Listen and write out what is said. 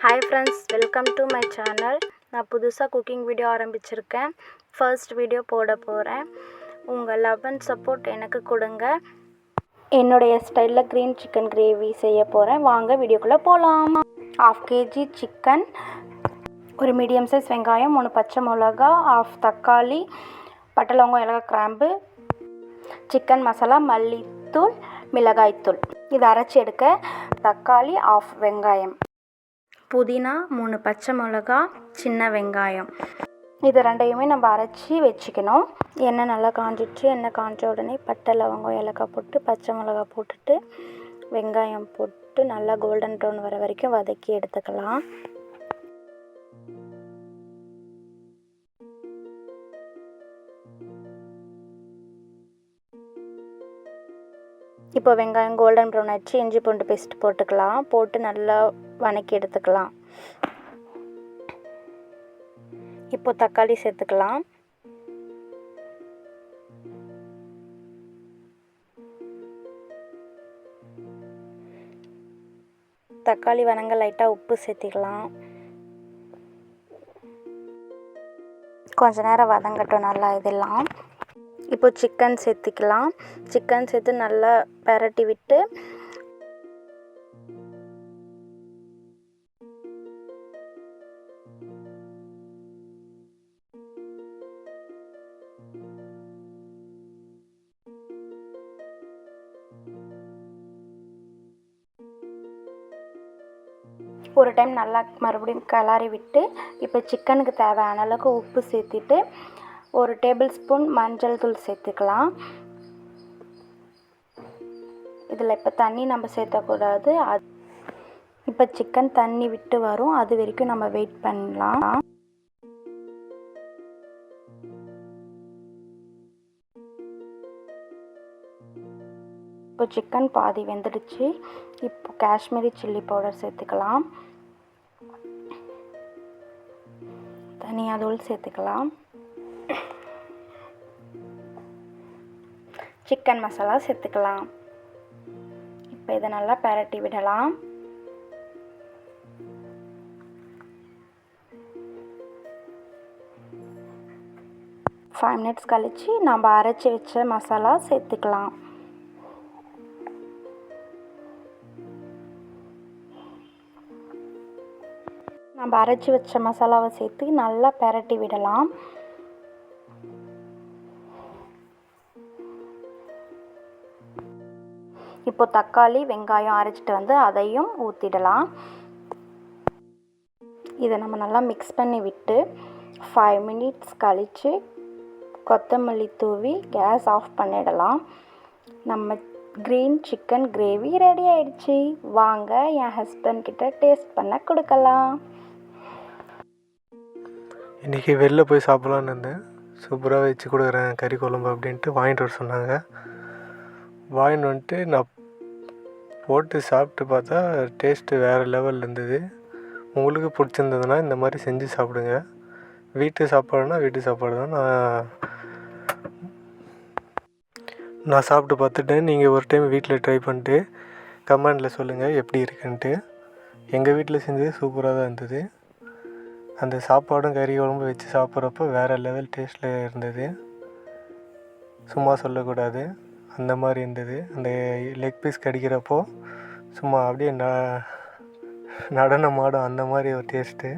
Hi friends, welcome to my channel. நான் புதுசாக cooking video ஆரம்பிச்சிருக்கேன். ஃபர்ஸ்ட் வீடியோ போட போகிறேன். உங்கள் லவ் அண்ட் சப்போர்ட் எனக்கு கொடுங்க. என்னுடைய ஸ்டைலில் க்ரீன் சிக்கன் கிரேவி செய்ய போகிறேன். வாங்க வீடியோக்குள்ளே போகலாம். 1/2 kg சிக்கன், ஒரு மீடியம் சைஸ் வெங்காயம், 3 பச்சை மிளகா, 1/2 தக்காளி, பட்டை லவங்கம் ஏலக்காய் கிராம்பு, சிக்கன் மசாலா, மல்லித்தூள், மிளகாய்த்தூள். இதை அரைச்சி எடுக்க தக்காளி, 1/2 வெங்காயம், புதினா, 3 பச்சை மிளகா, சின்ன வெங்காயம். இது ரெண்டையுமே நம்ம அரைச்சி வச்சுக்கணும். எண்ணெய் நல்லா காஞ்சிடுச்சு. எண்ணெய் காஞ்ச உடனே பட்டை லவங்கம் ஏலக்காய் போட்டு பச்சை மிளகா போட்டுட்டு வெங்காயம் போட்டு நல்லா கோல்டன் ப்ரௌன் வர வரைக்கும் வதக்கி எடுத்துக்கலாம். இப்போ வெங்காயம் கோல்டன் ப்ரௌன் ஆகிடுச்சு. இஞ்சி பூண்டு பேஸ்ட் போட்டுக்கலாம். போட்டு நல்லா வதக்கி எடுத்துக்கலாம். இப்போ தக்காளி சேர்த்துக்கலாம். தக்காளி வதங்க லைட்டாக உப்பு சேர்த்திக்கலாம். கொஞ்ச நேரம் வதங்கட்டும் நல்லா இதெல்லாம். இப்போ சிக்கன் சேர்த்துக்கலாம். சிக்கன் சேர்த்து நல்லா பெரட்டி விட்டு ஒரு டைம் நல்லா மறுபடியும் கிளறி விட்டு இப்போ சிக்கனுக்கு தேவையான அளவுக்கு உப்பு சேர்த்திட்டு 1 டேபிள் ஸ்பூன் மஞ்சள் தூள் சேர்த்துக்கலாம். இதில் இப்போ தண்ணி நம்ம சேர்த்தக்கூடாது. இப்போ சிக்கன் தண்ணி விட்டு வரும். அது வரைக்கும் நம்ம வெயிட் பண்ணலாம். இப்போ சிக்கன் பாதி வெந்துடுச்சு. இப்போ காஷ்மீரி சில்லி பவுடர் சேர்த்துக்கலாம். தனியா தூள் சேர்த்துக்கலாம். சிக்கன் மசாலா சேர்த்துக்கலாம். இப்போ இதை நல்லா பெரட்டி விடலாம். ஒரு 5 minutes கழித்து நம்ம அரைச்சி வச்ச மசாலா சேர்த்துக்கலாம். நம்ம அரைச்சி வச்ச மசாலாவை சேர்த்து நல்லா பெரட்டி விடலாம். இப்போ தக்காளி வெங்காயம் அரைச்சிட்டு வந்து அதையும் ஊற்றிடலாம். இதை நம்ம நல்லா மிக்ஸ் பண்ணி விட்டு 5 minutes கழித்து கொத்தமல்லி தூவி கேஸ் ஆஃப் பண்ணிடலாம். நம்ம க்ரீன் சிக்கன் கிரேவி ரெடி ஆயிடுச்சு. வாங்க என் ஹஸ்பண்ட் கிட்ட டேஸ்ட் பண்ண கொடுக்கலாம். இன்றைக்கி வெளில போய் சாப்பிட்லான்னு இருந்தேன். சூப்பராக வச்சு கொடுக்குறேன் கறி குழம்பு அப்படின்ட்டு வாங்கிட்டு வர சொன்னாங்க. வாங்கிட்டு வந்துட்டு நான் போட்டு சாப்பிட்டு பார்த்தா டேஸ்ட்டு வேறு லெவலில் இருந்தது. உங்களுக்கு பிடிச்சிருந்ததுன்னா இந்த மாதிரி செஞ்சு சாப்பிடுங்க. வீட்டு சாப்பாடுனா வீட்டு சாப்பாடு தான். நான் சாப்பிட்டு பார்த்துட்டேன். நீங்கள் ஒரு டைம் வீட்டில் ட்ரை பண்ணிட்டு கமெண்டில் சொல்லுங்கள் எப்படி இருக்குன்ட்டு. எங்கள் வீட்டில் செஞ்சது சூப்பராக தான் இருந்தது. அந்த சாப்பாடும் கறி குழம்பு வச்சு சாப்பிட்றப்போ வேறு லெவல் டேஸ்ட்டில் இருந்தது. சும்மா சொல்லக்கூடாது, அந்த மாதிரி இருந்தது. அந்த லெக் பீஸ் கடிக்கிறப்போ சும்மா அப்படியே நடனம் ஆடும் அந்த மாதிரி ஒரு டேஸ்ட்டு.